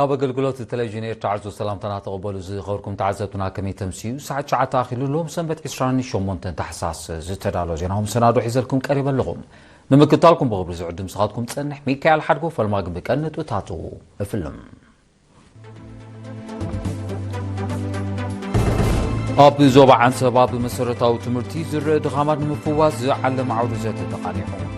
كاب أقلقلوت التلفزيون تعرض سلامتنا تقبلوا زخوركم تعزتنا كمية تمسيو ساعة شعات آخر لهم سنبت عشراني شومونتن تحساس زتدالو جيناهم سنادو حزلكم قريبا لغم نمكتالكم بغبر زعود مسخاتكم تسنح ميكايل حدقو فالماقم بكأنت وتاتو فيلم أب زوبا عن سباب مسرتاو تمرتي زر دخامات مفواز علم عروزات التقانيحهم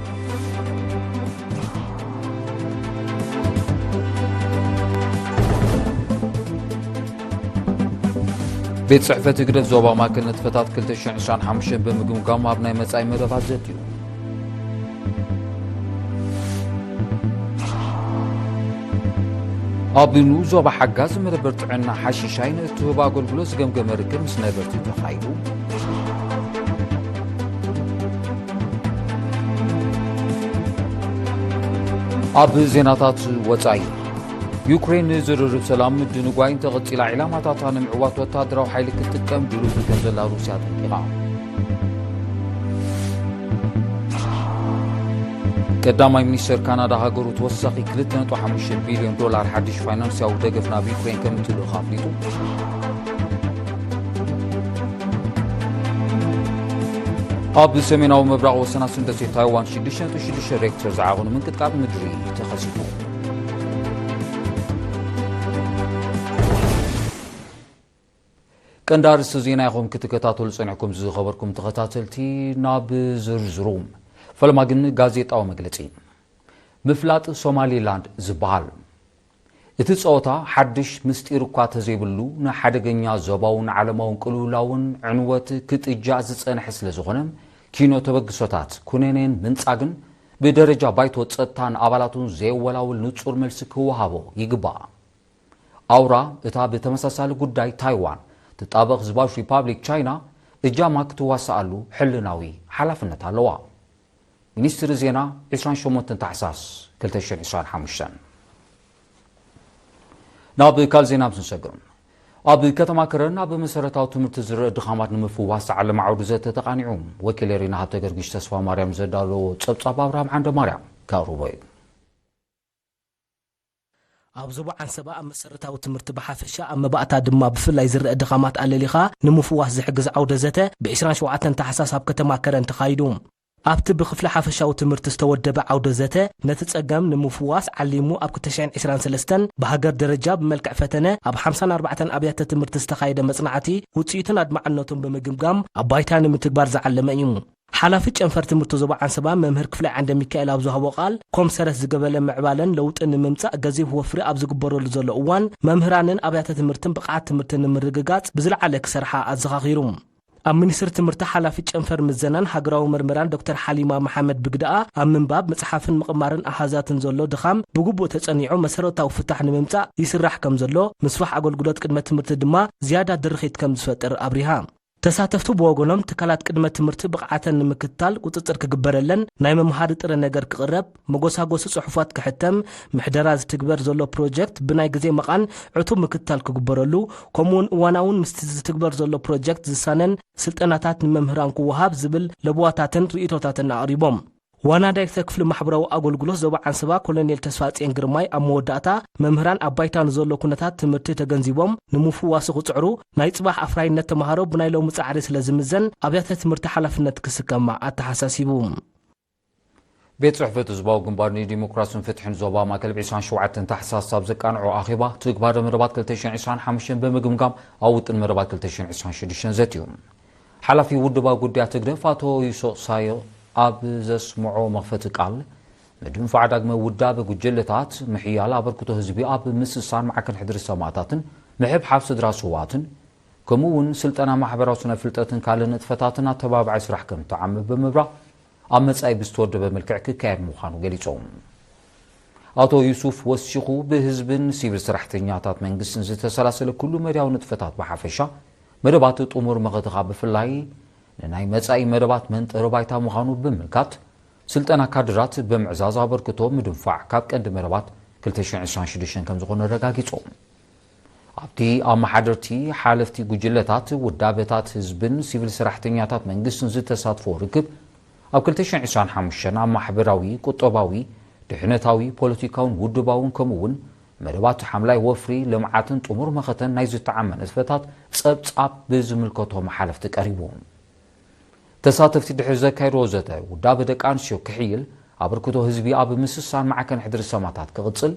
بيت صحفة قرف زوبا ما كنت فتات كلتش عشان حمشن بمقام ابناء مساي مدفات زيتيو ابنو زوبا حقاز مدبرت عنا حشيشين توبا قول بلوس قمقم ركب مسنبرتي تخايلو اب زيناتات وطاي يوكرين زرر سلام دنقاين تغطي لعلامات معوات وتادر وحيل كتكم دلو بكنزل روسيا تنقيقا قدامي منيستر كندا هاجرو توسخي 2.5 بليون دولار حدش فاينانسيا ودقفنا بيوكرين كم تلو خافليتو اب سميناو مبرق وسنا سندسي تايوان شدشن ريكتر زعاغون من كتقاب مدري تخسيفو كندارس زينا يخوم كتكتاتل صنعكم زي خبركم تخطاتلتي ناب زرزروم فلما قلنا غازيطا ومقلتين مفلاط سومالي لاند زبال اتتصوتا حدش مستيركوا تزيبلو نا حدغنيا زباون علماون قلولاون عنوت كتجا زصنح سلازخونم كينو تبغسوتات كونينين منصاغن بدرجه بايتو صتان ابالاتون زيولاول نصور ملس كوهابو يغبا اورا اتا بتمساسال غداي تايوان تطابق زباش ريبابليك تشاينا اجاماك تواسالو حلناوي حلفنت علوا منستر زينا 28 تحساس 2025 ناب كال زينا بنسجرن اب كتما كرنا بمسرتاو تمرت زر دخامات نمفواس على معودزه تقانيعهم وكيل رينا هتغرغش تسفا مريم زدالو صبصاب ابراهيم عند مريم كاروبي أبزبو عن سبا مسرتاو تمرت بحافشة أما بقتا دما بفلاي زر دخامات ألليخا نمفواس زحقز عودة زته بعشران شوعاتن تحساس هبكتما كرن تخايدوم أبت بخفل حافشة وتمرت استودب عودة زته نتتسقم نمفواس علمو أب كتشعين 23 بهاجر درجة بملكع فتنة أب 54 أبيات تمرت استخايدة مصنعتي وتسيتن أدمع النوتن بمقمقام أبايتان متكبار زعلم أيمو حلافج انفرت مرتزبا عن سبا ممهر كفلا عند ميكائيل ابزوها وقال كوم سرس زقبل معبالا لوط ان ممصا غزيف وفري ابز غبرو لزلو اوان ممهرانن ابيات تمرتن بقعات تمرتن مرغغات بزلعله كسرحا ازخاخيروم ام منستر تمرت حلافج انفر مزنان حغراو مرمران دكتور حليما محمد بغداء ام منباب مصحفن مقمارن احازاتن زلو دخام بغبو تصنيعو مسرتاو فتح نممصا يسرح كم زلو مسفح اغلغلوت قدمه تمرت دما زياده درخيت كم زفطر ابرهام تساتفتو بوغونم تكالات قدمه تمرت بقعاتن مكتال قطصر كغبرلن ناي ممحار طر نجر كقرب مغوساغوس صحفات كحتم محدراز تكبر زلو بروجكت بناي غزي مقان عتو مكتال كغبرلو كومون واناون مستز تكبر زلو بروجكت زسانن سلطناتات ممهران كوهاب زبل لبواتاتن ريتوتاتن قريبوم وانا دايركتر كفل محبراو اغلغلوس زوبا عن سبا كولونيل تسفاصين غرماي اموداتا ممهران ابايتان زلو كنتات تمرت تغنزيبوم نمفواس قصعرو ناي صباح افراينت تمهارو بناي لو مصعري سلازمزن ابيات تمرت حلفنت كسكما اتحساسيبوم بيت صحفة زباو قنبارني ديمقراطيون فتحن زوبا ما كلب 27 تحساس سابزك انعو اخيبا تكبار مربات 2025 بمقمقام او مربات 2026 زيتيوم حلفي ودبا قديا تقدفاتو يسوق سايو اب زسمعو مغفت قال مدن فعداق موداب قجلتات محيالا بركتو هزبي اب مسسان معكن حدر السماعاتن محب حبس دراسواتن كمون سلطنا محبراتنا فلطتن كالنت فتاتنا تبابع سرحكم تعم بمبرا امص اي بستود بملكعك كاير مخانو غليصوم አቶ ዩሱፍ ወስሽኹ በህዝብን ሲቪል ሰራሕተኛታት መንግስትን ዝተሰላሰለ ኩሉ መሪያው ንጥፈታት በሐፈሻ መደባት ጦሙር መኸተኻ በፍላይ ናይ መጻኢ መደባት መንጠሮ ባይታ መኻኑ በመልካት ስልጠና ካድራት በመዕዛዝ አበርክቶ ምድንፋዕ ካብ ቀንዲ መደባት 2026 ከም ዝኾነ ረጋጊጾም ኣብቲ ኣማሓደርቲ ሓለፍቲ ጉጅለታት ውዳበታት ህዝብን ሲቪል ሰራሕተኛታት መንግስትን ዝተሳትፎ ርክብ ኣብ 2025 ኣብ ማሕበራዊ ቁጠባዊ ድሕነታዊ ፖለቲካውን ውድባውን ከምውን መደባት ሓምላይ ወፍሪ ልምዓትን ጥሙር መኸተን ናይ ዝተዓመነ ንጥፈታት ጸብጻብ ብዝምልከቶም ሓለፍቲ ቀሪቦም ተሳተፍቲ ድሕሪ ዘካይዶ ዘተ ውዳብ ደቂ ኣንስትዮ ክሕይል ኣበርክቶ ህዝቢ ኣብ ምስሳን ማዕከን ሕድሪ ሰማታት ክቕጽል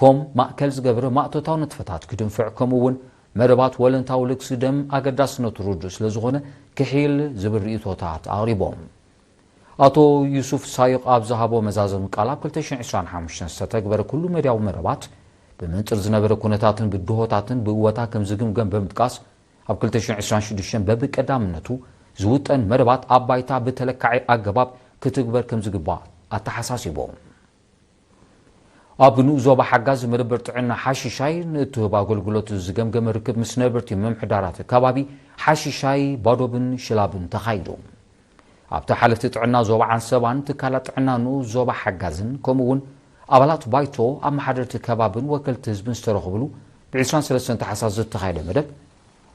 ከም ማእከል ዝገብረ ማእቶታዊ ንጥፈታት ክድንፍዕ ከምኡውን መደባት ወለንታዊ ልግሲ ደም ኣገዳስነቱ ርዱእ ስለ ዝኾነ ክሕይል ዝብል ርእቶታት ኣቕሪቦም ኣቶ ዩሱፍ ሳይቕ ኣብ ዝሃቦ መዛዘም ቃል ኣብ 2025 ዝተተግበረ ኩሉ መድያዊ መደባት ብምንጥር ዝነበረ ኩነታትን ብድሆታትን ብእወታ ከም ዝግምገም ብምጥቃስ ኣብ 2026 በብቀዳምነቱ ዝውጠን መደባት ኣብ ባይታ ብተለካዒ ኣገባብ ክትግበር ከም ዝግባእ ኣተሓሳሲቦም ኣብ ንኡ ዞባ ሓጋዝ መደበር ጥዕና ሓሽሻይ ንእትህብ ኣገልግሎት ዝገምገመ ርክብ ምስ ነበርቲ ምምሕዳራት ከባቢ ሓሽሻይ ባዶብን ሽላብን ተኻይዱ ኣብቲ ሓለፍቲ ጥዕና ዞባ ዓንሰባን ትካላት ጥዕና ንኡ ዞባ ሓጋዝን ከምኡውን ኣባላት ባይቶ ኣብ መሓደርቲ ከባብን ወከልቲ ህዝብን ዝተረኸብሉ ብ23 ተሓሳስ ዝተኻየደ መደብ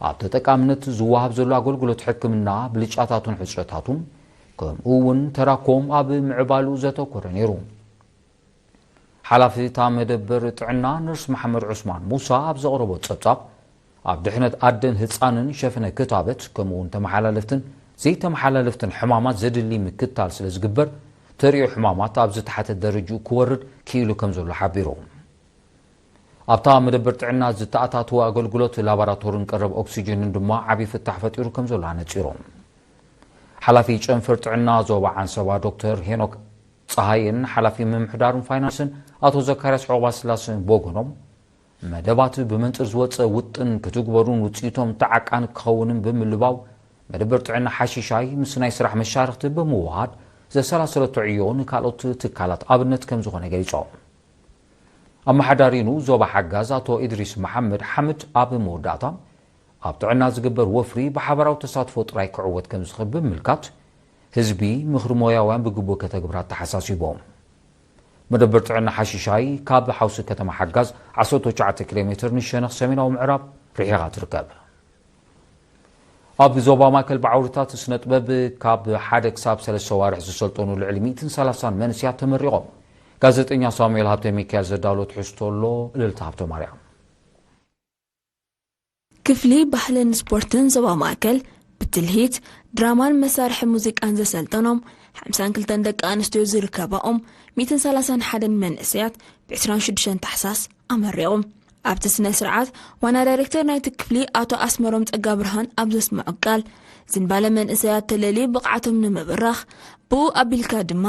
ኣብ ተጠቃምነት ዝወሃብ ዘሎ ኣገልግሎት ሕክምና ብልጫታቱን ሕፅረታቱን ከምኡውን ተራኮም ኣብ ምዕባሉ ዘተኮረ ነይሩ ሓላፊ እታ መደበር ጥዕና ነርስ መሐመድ ዑስማን ሙሳ ኣብ ዘቕረቦ ጸብጻብ ኣብ ድሕነት ኣደን ህፃንን ሸፈነ ክታበት ከምኡውን ተመሓላለፍትን ዘይተመሓላለፍትን ሕማማት ዘድሊ ምክታል ስለ ዝግበር ተሪኡ ሕማማት ኣብ ዝተሓተ ደረጃ ክወርድ ክኢሉ ከም ዘሎ ሓቢሮም ኣብታ መደበር ጥዕና ዝተኣታተወ ኣገልግሎት ላቦራቶሪን ቀረብ ኦክሲጅንን ድማ ዓብዪ ፍታሕ ፈጢሩ ከም ዘሎ ኣነፂሮም ሓላፊ ጨንፈር ጥዕና ዞባ ዓንሰባ ዶክተር ሄኖክ ፀሃይን ሓላፊ ምምሕዳርን ፋይናንስን ኣቶ ዘካርያስ ዖባስላስን ቦጎኖም መደባት ብመንፅር ዝወፀ ውጥን ክትግበሩን ውፅኢቶም ተዓቃን ክኸውንን ብምልባው መደበር ጥዕና ሓሽሻይ ምስ ናይ ስራሕ መሻርክቲ ብምውሃድ ዘሰላሰለቶ ዕዮ ንካልኦት ትካላት ኣብነት ከም ዝኾነ ገሊፆም ኣመሓዳሪኑ ዞባ ሓጋዝ ኣቶ ኢድሪስ መሐመድ ሓምድ ኣብ መወዳእታ ኣብ ጥዕና ዝግበር ወፍሪ ብሓበራዊ ተሳትፎ ጥራይ ክዕወት ከም ዝኽእል ብምልካት ህዝቢ ምኽሪ ሞያውያን ብግቡእ ከተግብራ ተሓሳሲቦም መደበር ጥዕና ሓሽሻይ ካብ ሓውሲ ከተማ ሓጋዝ 19 ኪሎ ሜትር ንሸነኽ ሰሜናዊ ምዕራብ ርሒቓ ትርከብ ኣብ ዞባ ማእከል ብዓውርታት ስነ ጥበብ ካብ 1 ክሳብ 3 ዋርሕ ዝሰልጠኑ ልዕሊ 130 መንስያት ተመሪቖም ጋዜጠኛ ሳሙኤል ሃብተ ሚካኤል ዘዳሎ ትሕዝቶሎ እልልታ ሃብተ ማርያም ክፍሊ ባህልን ስፖርትን ዞባ ማእከል ብትልሂት ድራማን መሳርሒ ሙዚቃን ዘሰልጠኖም 52 ደቂ ኣንስትዮ ዝርከባኦም 131 መንእሰያት ብ26 ታሕሳስ ኣመሪቖም ኣብቲ ስነ ስርዓት ዋና ዳይሬክተር ናይቲ ክፍሊ ኣቶ ኣስመሮም ጸጋ ብርሃን ኣብ ዘስምዑ ቃል ዝንባለ መንእሰያት ተለሊ ብቕዓቶም ንምብራኽ ብኡ ኣቢልካ ድማ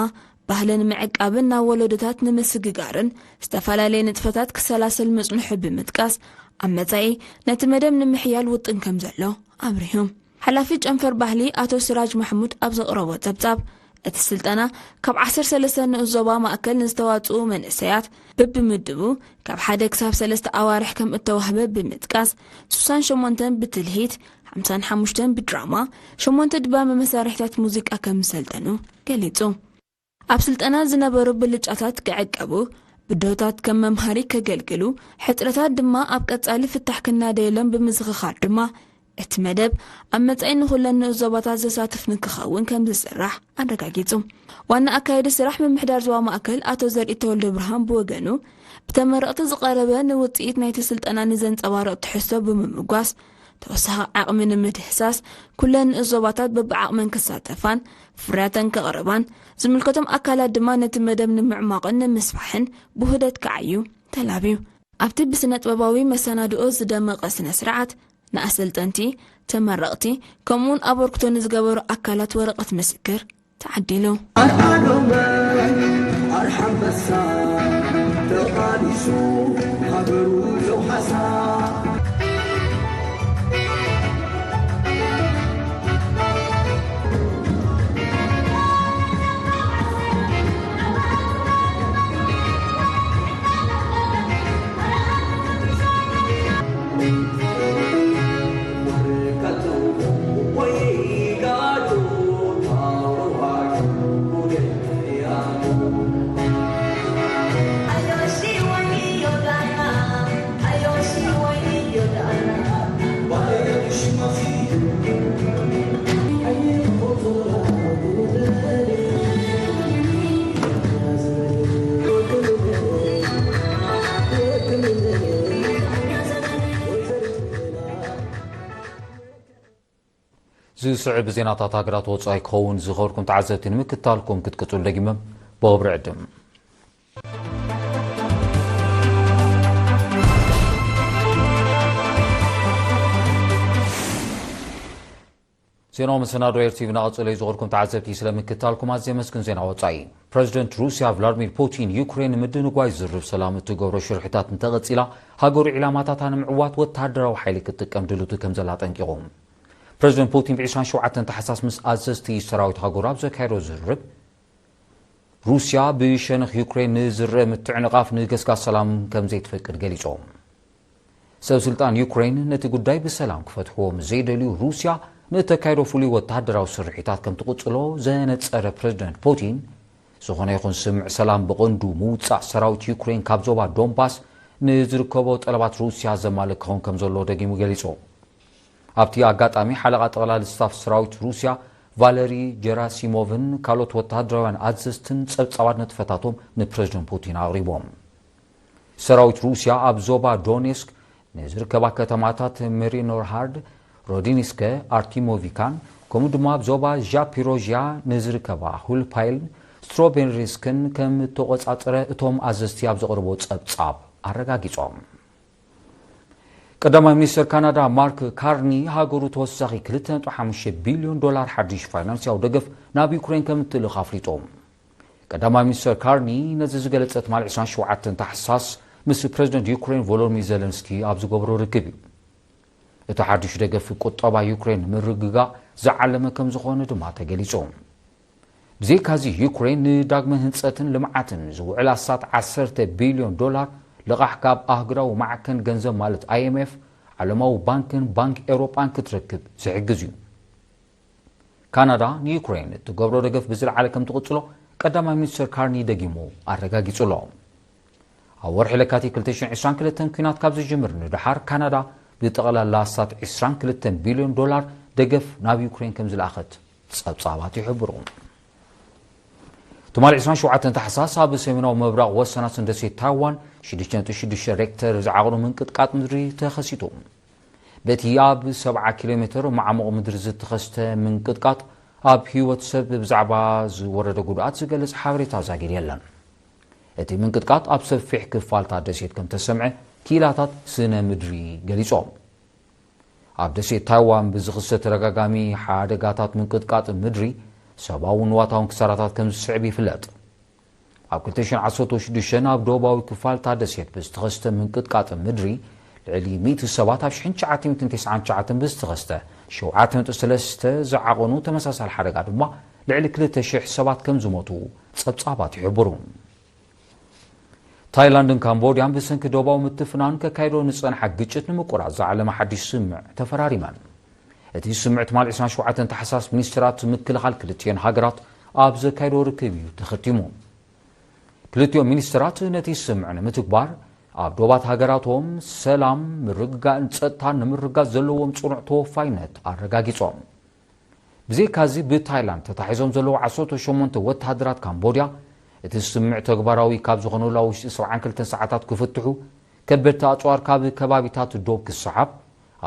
ባህልን ምዕቃብን ናብ ወለዶታት ንምስግጋርን ዝተፈላለየ ንጥፈታት ክሰላሰል መጽኑሑ ብምጥቃስ ኣብ መጻኢ ነቲ መደብ ንምሕያል ውጥን ከም ዘሎ ኣብሪሆም ሓላፊ ጨንፈር ባህሊ ኣቶ ስራጅ ማሕሙድ ኣብ ዘቕረቦ ጸብጻብ እቲ ስልጠና ካብ 13 ንኡስ ዞባ ማእከል ንዝተዋፅኡ መንእሰያት በብምድቡ ካብ 1 ክሳብ 3 ኣዋርሕ ከም እተዋህበ ብምጥቃስ 68 ብትልሂት 55 ብድራማ 8 ድማ መሳርሒታት ሙዚቃ ከም ሰልጠኑ ገሊጹ ኣብ ስልጠና ዝነበሩ ብልጫታት ክዕቀቡ ብዶታት ከም መምሃሪ ከገልግሉ ሕጥረታት ድማ ኣብ ቀጻሊ ፍታሕ ክናደየሎም ብምዝኽኻር ድማ እቲ መደብ ኣብ መጻኢ ንኹለን ንኡስ ዞባታት ዘሳትፍ ንክኸውን ከም ዝስራሕ ኣረጋጊጹ ዋና ኣካይዲ ስራሕ ምምሕዳር ዞባ ማእከል ኣቶ ዘርኢ ተወልደ ብርሃን ብወገኑ ብተመረቕቲ ዝቐረበ ንውፅኢት ናይቲ ስልጠና ንዘንጸባርቕ ትሕዝቶ ብምምጓስ ተወሳኺ ዓቕሚ ንምድህሳስ ኩለን ንኡስ ዞባታት በብዓቕመን ክሳተፋን ፍርያተን ከቕርባን ዝምልከቶም ኣካላት ድማ ነቲ መደብ ንምዕማቕን ንምስፋሕን ብውህደት ክዓዩ ተላብዩ ኣብቲ ብስነ ጥበባዊ መሰናድኦ ዝደመቐ ስነ ስርዓት ንኣሰልጠንቲ ተመረቕቲ ከምኡውን ኣበርክቶ ንዝገበሩ ኣካላት ወረቐት ምስክር ተዓዲሉ ዝስዕብ ዜናታት ሃገራት ወጻኢ ክኸውን ዝኸበርኩም ተዓዘብቲ ንምክትታልኩም ክትቅፅሉ ደጊመም ብኽብሪ ዕድም ዜናው መሰናዶ ኤርቲቪ ናቐፅሎ ዝኸበርኩም ተዓዘብቲ ስለምክትታልኩም ኣዝየ መስግን ዜና ወጻኢ ፕረዚደንት ሩስያ ቭላድሚር ፑቲን ዩክሬን ምድንጓይ ዝርብ ሰላም እትገብሮ ሽርሕታት እንተቐፂላ ሃገሩ ዒላማታታ ንምዕዋት ወተሃደራዊ ሓይሊ ክትጥቀም ድልቱ ከም ዘላ ጠንቂቖም ፕረዚደንት ፑቲን ብ27 ታሕሳስ ምስ ኣዘዝቲ ሰራዊት ሃገሩ ኣብ ዘካየዶ ዝርብ ሩስያ ብሸነኽ ዩክሬን ንዝርአ ምትዕንቓፍ ንገስጋስ ሰላም ከም ዘይትፈቅድ ገሊፆም ሰብ ስልጣን ዩክሬን ነቲ ጉዳይ ብሰላም ክፈትሕዎ ዘይደልዩ ሩስያ ንተካይዶ ፍሉይ ወተሃደራዊ ስርሒታት ከም ትቕፅሎ ዘነፀረ ፕረዚደንት ፑቲን ዝኾነ ይኹን ስምዕ ሰላም ብቐንዱ ምውፃእ ሰራዊት ዩክሬን ካብ ዞባ ዶንባስ ንዝርከቦ ጠለባት ሩስያ ዘማልክ ክኸውን ከም ዘሎ ደጊሙ ገሊፆ ኣብቲ ኣጋጣሚ ሓለቓ ጠቕላሊ ስታፍ ሰራዊት ሩስያ ቫለሪ ጀራሲሞቭን ካልኦት ወተሃደራውያን ኣዘዝትን ፀብፃባት ነጥፈታቶም ንፕረዚደንት ፑቲን ኣቕሪቦም ሰራዊት ሩስያ ኣብ ዞባ ዶኔስክ ንዝርከባ ከተማታት ሜሪኖርሃርድ ሮዲኒስከ ኣርቲሞቪካን ከምኡ ድማ ኣብ ዞባ ዣፒሮዥያ ንዝርከባ ሁልፓይል ስትሮቤንሪስክን ከም ተቆፃፀረ እቶም ኣዘዝቲ ኣብ ዘቕርቦ ፀብፃብ ኣረጋጊፆም ቀዳማይ ሚኒስትር ካናዳ ማርክ ካርኒ ሃገሩ ተወሳኺ 2.5 ቢልዮን ዶላር ሓድሽ ፋይናንስያዊ ደገፍ ናብ ዩክሬን ከም እትልኽ ኣፍሊጦም ቀዳማይ ሚኒስትር ካርኒ ነዚ ዝገለፀት ማል 27 ታሕሳስ ምስ ፕረዚደንት ዩክሬን ቮሎዲሚር ዘለንስኪ ኣብ ዝገብሮ ርክብ እዩ እቲ ሓድሽ ደገፍ ቁጠባ ዩክሬን ምርግጋእ ዝዓለመ ከም ዝኾነ ድማ ተገሊፆም ብዘይካዚ ዩክሬን ንዳግመ ህንፀትን ልምዓትን ዝውዕል ኣሳት 10 ቢልዮን ዶላር ልቓሕ ካብ ኣህጉራዊ ማዕከን ገንዘብ ማለት IMF ዓለማዊ ባንክን ባንክ ኤውሮጳን ክትረክብ ዝሕግዝ እዩ ካናዳ ንዩክሬን እትገብሮ ደገፍ ብዝለዓለ ከም ትቕፅሎ ቀዳማይ ሚኒስትር ካርኒ ደጊሙ ኣረጋጊጹሎ ኣብ ወርሒ ለካቲት 2022 ኩናት ካብ ዝጅምር ንድሓር ካናዳ ብጠቕላላ ኣሳት 22 ቢልዮን ዶላር ደገፍ ናብ ዩክሬን ከም ዝለኣኸት ፀብፃባት ይሕብሩ ትማል 27 ታሕሳስ ኣብ ሰሜናዊ ምብራቕ ወሰናት ደሴት ታይዋን 6.6 ሬክተር ዝዓቕኑ ምንቅጥቃጥ ምድሪ ተኸሲቱ በቲ ኣብ 70 ኪሎ ሜትር ማዕሙቕ ምድሪ ዝተኸስተ ምንቅጥቃጥ ኣብ ህይወት ሰብ ብዛዕባ ዝወረደ ጉድኣት ዝገልጽ ሓበሬታ ዛጊድ የለን እቲ ምንቅጥቃጥ ኣብ ሰፊሕ ክፋልታ ደሴት ከም ተሰምዐ ኪላታት ስነ ምድሪ ገሊፆም ኣብ ደሴት ታይዋን ብዝኽሰት ተረጋጋሚ ሓደጋታት ምንቅጥቃጥ ምድሪ ሰብኣውን ንዋታውን ክሳራታት ከም ዝስዕብ ይፍለጥ ኣብ 2016 ኣብ ደቡባዊ ክፋልታ ደሴት ብዝተኸስተ ምንቅጥቃጥ ምድሪ ልዕሊ 100 ሰባት ኣብ 1999 ብዝተኸስተ 7.3 ዝዓቐኑ ተመሳሳሊ ሓደጋ ድማ ልዕሊ 200 ሰባት ከም ዝሞቱ ፀብፃባት ይሕብሩ ታይላንድን ካምቦድያን ብሰንኪ ደቡባዊ ምትፍናን ከካይዶ ንፀንሐ ግጭት ንምቁራፅ ዝዓለመ ሓድሽ ስምዕ ተፈራሪመን እቲ ስምዕ ትማል 27 ታሕሳስ ሚኒስትራት ምክልኻል ክልቲአን ሃገራት ኣብ ዘካይዶ ርክብ እዩ ተኸቲሙ ክልቲኦም ሚኒስትራት ነቲ ስምዕ ንምትግባር ኣብ ዶባት ሃገራቶም ሰላም ምርግጋእን ፀጥታን ንምርጋፅ ዘለዎም ፅኑዕ ተወፋይነት ኣረጋጊፆም ብዘይካዚ ብታይላንድ ተታሒዞም ዘለዉ 18 ወተሃደራት ካምቦድያ እቲ ስምዕ ተግባራዊ ካብ ዝኾነላ ውሽጢ 72 ሰዓታት ክፍትሑ ከበድቲ ኣፅዋር ካብ ከባቢታት ዶብ ክሰሓብ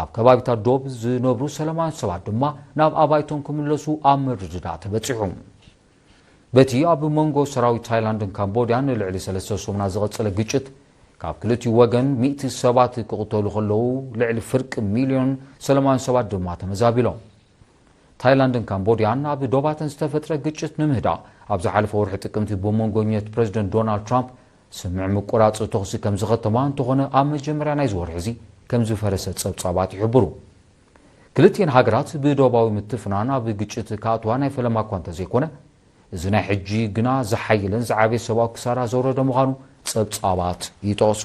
ኣብ ከባቢታት ዶብ ዝነብሩ ሰላማውያን ሰባት ድማ ናብ ኣባይቶም ክምለሱ ኣብ ምርድዳእ ተበፂሑ በቲ ኣብ መንጎ ሰራዊት ታይላንድን ካምቦድያን ልዕሊ 3 ሰሙናት ዝቐፀለ ግጭት ካብ ክልቲኡ ወገን 100 ሰባት ክቕተሉ ከለዉ ልዕሊ ፍርቂ ሚልዮን ሰላማውያን ሰባት ድማ ተመዛቢሎም ታይላንድን ካምቦድያን ኣብ ዶባተን ዝተፈጥረ ግጭት ንምህዳእ ኣብ ዝሓለፈ ወርሒ ጥቅምቲ ብመንጎኘት ፕረዚደንት ዶናልድ ትራምፕ ስምዕ ምቁራፅ ተኽሲ ከም ዝኸተማ እንተኾነ ኣብ መጀመርያ ናይ ዝወርሒ እዚ ከም ዝፈረሰ ፀብፃባት ይሕብሩ ክልቲአን ሃገራት ብደቡባዊ ምትፍናን ኣብ ግጭት ከኣትዋ ናይ ፈለማ እኳ እንተዘይኮነ እዚ ናይ ሕጂ ግና ዝሓይለን ዝዓበየ ሰብኣዊ ክሳራ ዘውረደ ምዃኑ ፀብፃባት ይጠቕሱ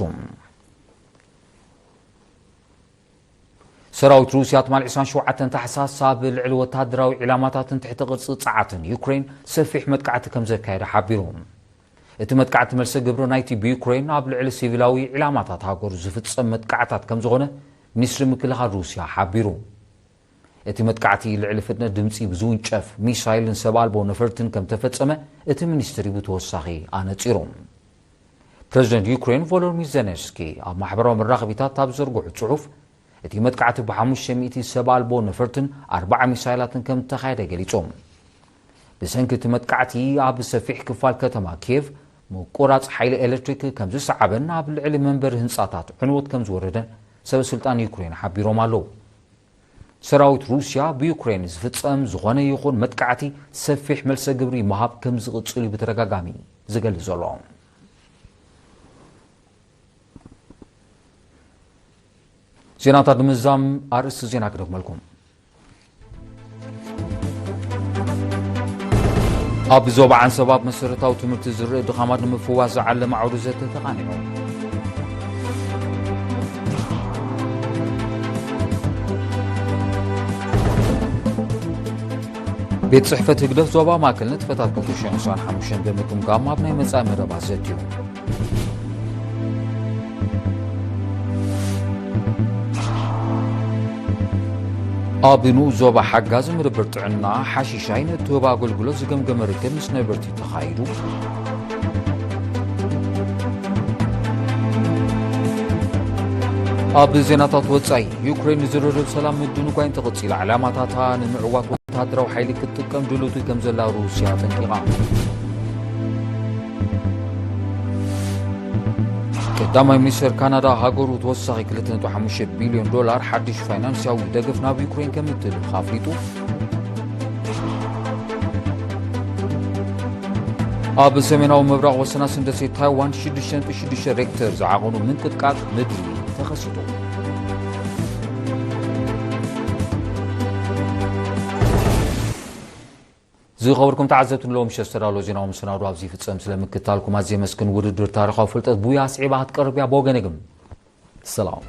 ሰራዊት ሩስያ ትማል 27 ታሕሳስ ኣብ ልዕሊ ወተሃደራዊ ዒላማታትን ትሕቲ ቅርፂ ፀዓትን ዩክሬን ሰፊሕ መጥቃዕቲ ከም ዘካየደ ሓቢሮም እቲ መጥቃዕቲ መልሲ ግብሪ ናይቲ ብዩክሬን ኣብ ልዕሊ ሲቪላዊ ዒላማታት ሃገሩ ዝፍፀም መጥቃዕታት ከም ዝኾነ ሚኒስትሪ ምክልኻል ሩስያ ሓቢሩ እቲ መጥቃዕቲ ልዕሊ ፍጥነት ድምፂ ብዝውንጨፍ ሚሳይልን ሰብ ኣልቦ ነፈርትን ከም ተፈፀመ እቲ ሚኒስትሪ ብተወሳኺ ኣነፂሮም ፕረዚደንት ዩክሬን ቮሎዲሚር ዘለንስኪ ኣብ ማሕበራዊ መራኸቢታት ኣብ ዘርግሑ ፅሑፍ እቲ መጥቃዕቲ ብ500 ሰብ አልቦ ነፈርትን 40 ሚሳይላትን ከም ተኻይደ ገሊጾም ብሰንኪ እቲ መጥቃዕቲ ኣብ ሰፊሕ ክፋል ከተማ ኪየቭ ምቁራጽ ሓይሊ ኤሌክትሪክ ከም ዝሰዓበን ኣብ ልዕሊ መንበሪ ህንጻታት ዕንወት ከም ዝወረደን ሰበስልጣን ዩክሬን ሓቢሮም ኣለዉ ሰራዊት ሩስያ ብዩክሬን ዝፍጸም ዝኾነ ይኹን መጥቃዕቲ ሰፊሕ መልሰ ግብሪ መሃብ ከም ዝቕጽሉ ብተደጋጋሚ ዝገልጽ ዘሎ ዜናታት ንምዛም ኣርእስቲ ዜና ክደግመልኩም ኣብ ዞባ ዓንሰባብ መሰረታዊ ትምህርቲ ዝርኢ ድኻማት ንምፍዋስ ዝዓለመ ዓውደ ዘተ ተቓኒዑ ቤት ጽሕፈት ህግደፍ ዞባ ማእከል ንጥፈታት 2025 ብምግምጋም ኣብ ናይ መጻኢ መደባት ዘትዩ ኣብ ንኡ ዞባ ሓጋዝ ምርብር ጥዕና ሓሺሻይ ነትህብ ኣገልግሎት ዝገምገመ ርክብ ምስ ነበርቲ ተኻይዱ ኣብ ዜናታት ወጻኢ ዩክሬን ዝርርብ ሰላም ምድንጓይን ተቐፂላ ዕላማታታ ንምዕዋት ወታደራዊ ሓይሊ ክትጥቀም ድልቱ ከም ዘላ ሩስያ ጠንቂቓ ቀዳማይ ሚኒስትር ካናዳ ሃገሩ ተወሳኺ 2.5 ቢልዮን ዶላር ሓድሽ ፋይናንስያዊ ደገፍ ናብ ዩክሬን ከም እትልክ ኣፍሊጡ ኣብ ሰሜናዊ ምብራቕ ወሰና ስንደሴት ታይዋን 6.6 ሬክተር ዝዓቐኑ ምንቅጥቃጥ ምድሪ ተኸሲቱ ዝኸበርኩም ተዓዘብትን ሎም ሸስተዳሎ ዜናዊ ምስናዱ ኣብዚ ፍጸም ስለምክታልኩም ኣዝየ መስክን ውድድር ታሪኻዊ ፍልጠት ቡያ ስዒባ ክትቀርብ እያ ብወገነግም ሰላም